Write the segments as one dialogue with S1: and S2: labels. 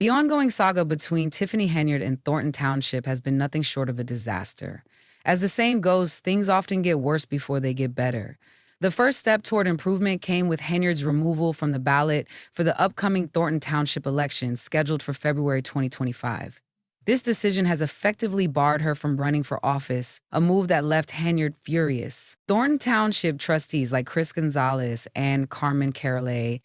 S1: The ongoing saga between Tiffany Henyard and Thornton Township has been nothing short of a disaster. As the saying goes, things often get worse before they get better. The first step toward improvement came with Henyard's removal from the ballot for the upcoming Thornton Township election scheduled for February 2025. This decision has effectively barred her from running for office, a move that left Henyard furious. Thornton Township trustees like Chris Gonzalez and Carmen Carole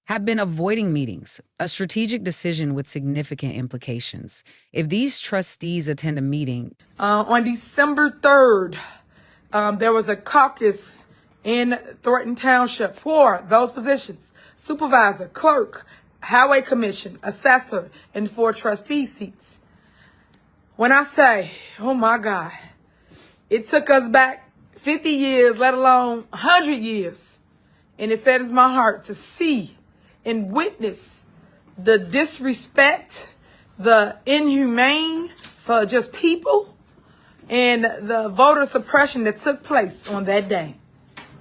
S1: have been avoiding meetings, a strategic decision with significant implications. If these trustees attend a meeting...
S2: On December 3rd, there was a caucus in Thornton Township for those positions: supervisor, clerk, highway commission, assessor, and 4 trustee seats. When I say, oh my God, it took us back 50 years, let alone 100 years. And it saddens my heart to see and witness the disrespect, the inhumane for just people, and the voter suppression that took place on that day.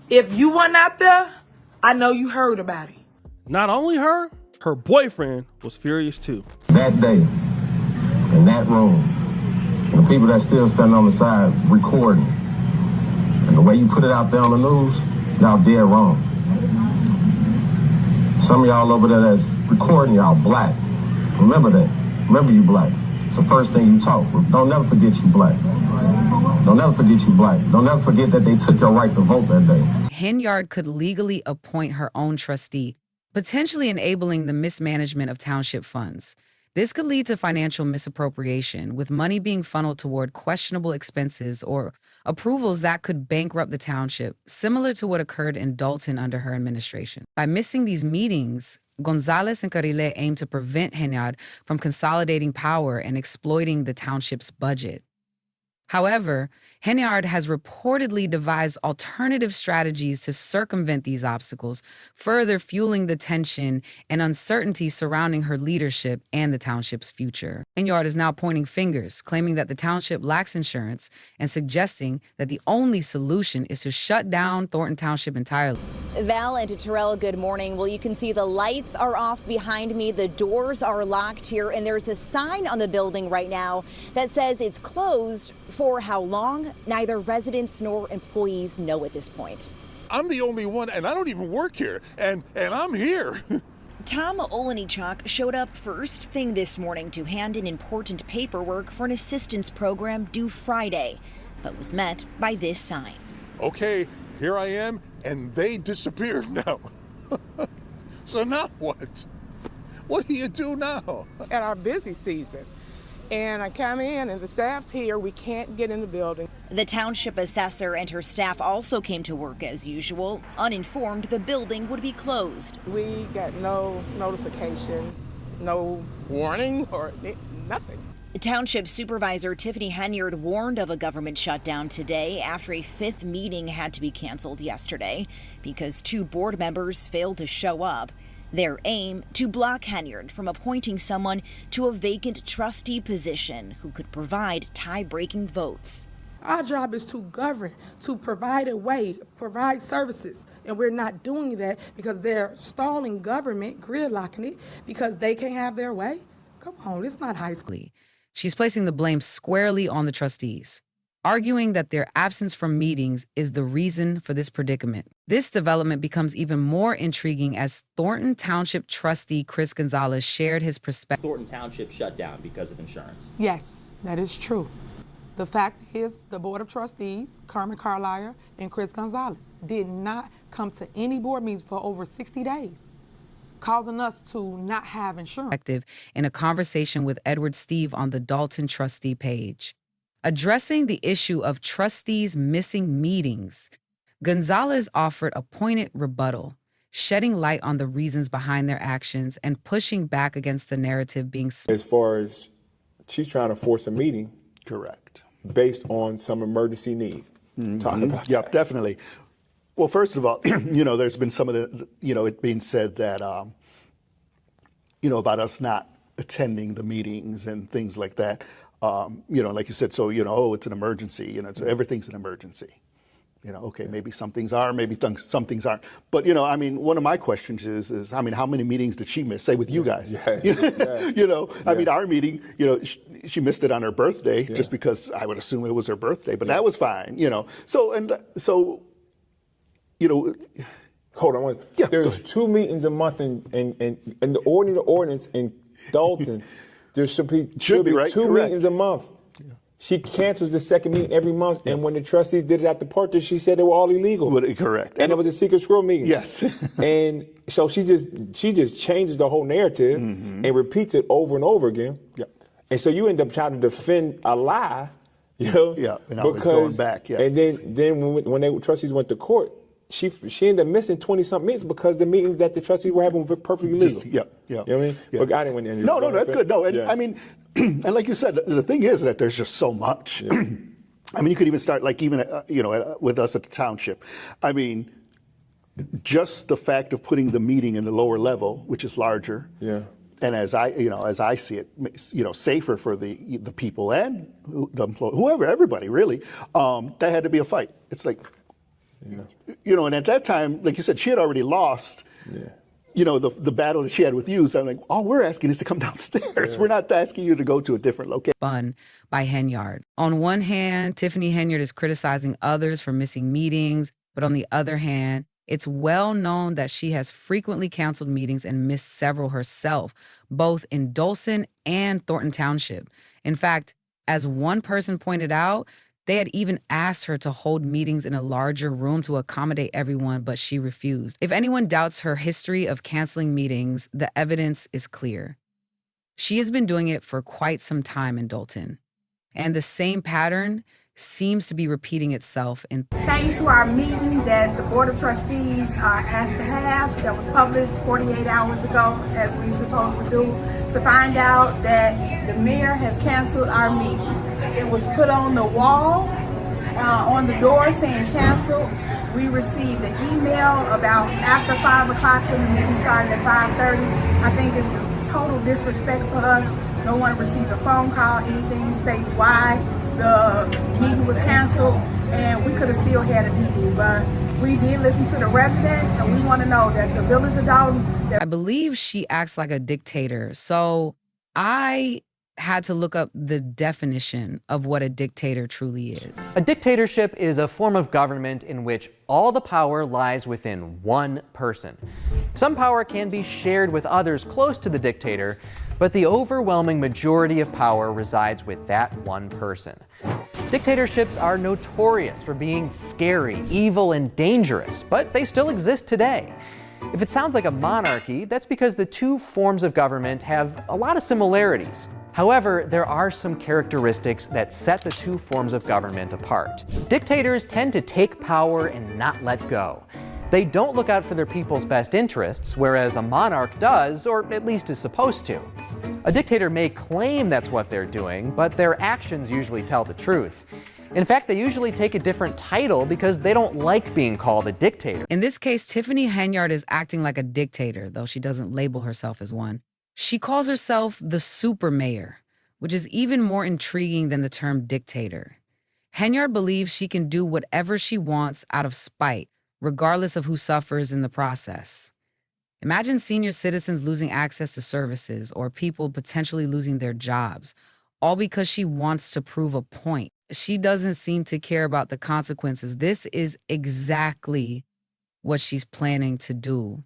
S2: If you weren't out there, I know you heard about it.
S3: Not only her boyfriend was furious too.
S4: That day, in that room, and the people that still standing on the side recording, and the way you put it out there on the news, y'all dead wrong. Some of y'all over there that's recording, y'all black. Remember that. Remember you black. It's the first thing you taught. Don't never forget you black. Don't never forget you black. Don't never forget that they took your right to vote that day.
S1: Henyard could legally appoint her own trustee, potentially enabling the mismanagement of township funds. This could lead to financial misappropriation, with money being funneled toward questionable expenses or approvals that could bankrupt the township, similar to what occurred in Dalton under her administration. By missing these meetings, Gonzalez and Carrile aim to prevent Henyard from consolidating power and exploiting the township's budget. However, Henyard has reportedly devised alternative strategies to circumvent these obstacles, further fueling the tension and uncertainty surrounding her leadership and the township's future. Henyard is now pointing fingers, claiming that the township lacks insurance and suggesting that the only solution is to shut down Thornton Township entirely.
S5: Val and Terrell, good morning. Well, you can see the lights are off behind me. The doors are locked here, and there's a sign on the building right now that says it's closed. For how long, neither residents nor employees know at this point.
S6: I'm the only one, and I don't even work here, and I'm here.
S5: Tom Olenichuk showed up first thing this morning to hand in important paperwork for an assistance program due Friday, but was met by this sign.
S6: Okay, here I am, and they disappeared now. So now what? What do you do now?
S2: At our busy season. And I come in and the staff's here. We can't get in the building.
S5: The township assessor and her staff also came to work as usual, uninformed the building would be closed.
S2: We got no notification, no warning or nothing.
S5: Township Supervisor Tiffany Henyard warned of a government shutdown today after a 5th meeting had to be canceled yesterday because 2 board members failed to show up. Their aim, to block Henyard from appointing someone to a vacant trustee position who could provide tie-breaking votes.
S2: Our job is to govern, to provide a way, provide services. And we're not doing that because they're stalling government, gridlocking it, because they can't have their way. Come on, it's not high school.
S1: She's placing the blame squarely on the trustees, arguing that their absence from meetings is the reason for this predicament. This development becomes even more intriguing as Thornton Township trustee Chris Gonzalez shared his perspective.
S7: Thornton Township shut down because of insurance.
S2: Yes, that is true. The fact is the Board of Trustees, Carmen Carlisle and Chris Gonzalez, did not come to any board meetings for over 60 days, causing us to not have insurance.
S1: In a conversation with Edward Steve on the Dalton trustee page. Addressing the issue of trustees missing meetings, Gonzalez offered a pointed rebuttal, shedding light on the reasons behind their actions and pushing back against the narrative being...
S8: As far as she's trying to force a meeting.
S9: Correct.
S8: Based on some emergency need. Talk about
S9: Yep,
S8: that.
S9: definitely. Well, first of all, there's been some of the, it being said that, about us not attending the meetings and things like that. Like you said, so, it's an emergency, so everything's an emergency. Okay, maybe some things are, maybe some things aren't. But, I mean, one of my questions is, I mean, how many meetings did she miss, say, with you guys? I mean, our meeting, she missed it on her birthday just because I would assume it was her birthday, but that was fine, So,
S8: Hold on.
S9: Yeah,
S8: There's 2 meetings a month in the ordinance in Dalton. There should be
S9: right?
S8: 2
S9: Correct.
S8: meetings a month. She cancels the second meeting every month, and when the trustees did it at the party, she said they were all illegal.
S9: Correct.
S8: And it was a secret squirrel meeting.
S9: Yes.
S8: And so she just changes the whole narrative and repeats it over and over again.
S9: Yep.
S8: And so you end up trying to defend a lie,
S9: Yeah, and I was going back, yes.
S8: And then when the trustees went to court, she ended up missing 20-something meetings because the meetings that the trustees were having were perfectly legal.
S9: Yeah.
S8: You know what I mean?
S9: Yeah.
S8: But I didn't want to.
S9: No, that's good. No, and I mean, and like you said, the thing is that there's just so much.
S8: Yeah.
S9: I mean, you could even start like even with us at the township. I mean, just the fact of putting the meeting in the lower level, which is larger.
S8: Yeah.
S9: And as I see it, safer for the people and the employee, whoever, everybody really. That had to be a fight. It's like, and at that time, like you said, she had already lost. Yeah. The battle that she had with you. So I'm like, all we're asking is to come downstairs. Yeah. We're not asking you to go to a different location.
S1: Fun by Henyard. On one hand, Tiffany Henyard is criticizing others for missing meetings, but on the other hand, it's well known that she has frequently canceled meetings and missed several herself, both in Dawson and Thornton Township. In fact, as one person pointed out, they had even asked her to hold meetings in a larger room to accommodate everyone, but she refused. If anyone doubts her history of canceling meetings, the evidence is clear. She has been doing it for quite some time in Dalton. And the same pattern seems to be repeating itself in...
S2: Came to our meeting that the Board of Trustees asked to have, that was published 48 hours ago, as we supposed to do, to find out that the mayor has canceled our meeting. It was put on the wall, on the door saying canceled. We received an email about after 5 o'clock when the meeting started at 5:30. I think it's a total disrespect for us. No one received a phone call, anything stating why the meeting was canceled, and we could have still had a meeting. But we did listen to the residents, and we want to know that the village of Dalton...
S1: I believe she acts like a dictator, so I had to look up the definition of what a dictator truly is.
S10: A dictatorship is a form of government in which all the power lies within one person. Some power can be shared with others close to the dictator, but the overwhelming majority of power resides with that one person. Dictatorships are notorious for being scary, evil, and dangerous, but they still exist today. If it sounds like a monarchy, that's because the two forms of government have a lot of similarities. However, there are some characteristics that set the two forms of government apart. Dictators tend to take power and not let go. They don't look out for their people's best interests, whereas a monarch does, or at least is supposed to. A dictator may claim that's what they're doing, but their actions usually tell the truth. In fact, they usually take a different title because they don't like being called a dictator.
S1: In this case, Tiffany Henyard is acting like a dictator, though she doesn't label herself as one. She calls herself the super mayor, which is even more intriguing than the term dictator. Henyard believes she can do whatever she wants out of spite, regardless of who suffers in the process. Imagine senior citizens losing access to services or people potentially losing their jobs, all because she wants to prove a point. She doesn't seem to care about the consequences. This is exactly what she's planning to do.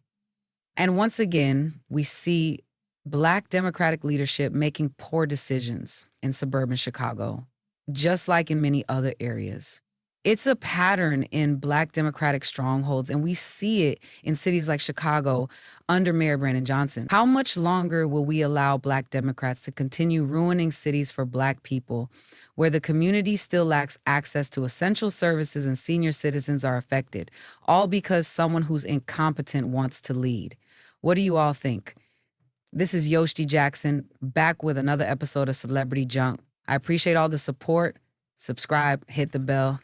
S1: And once again, we see Black Democratic leadership making poor decisions in suburban Chicago, just like in many other areas. It's a pattern in Black Democratic strongholds, and we see it in cities like Chicago under Mayor Brandon Johnson. How much longer will we allow Black Democrats to continue ruining cities for Black people, where the community still lacks access to essential services and senior citizens are affected, all because someone who's incompetent wants to lead? What do you all think? This is Yoshti Jackson, back with another episode of Celebrity Junk. I appreciate all the support. Subscribe, hit the bell.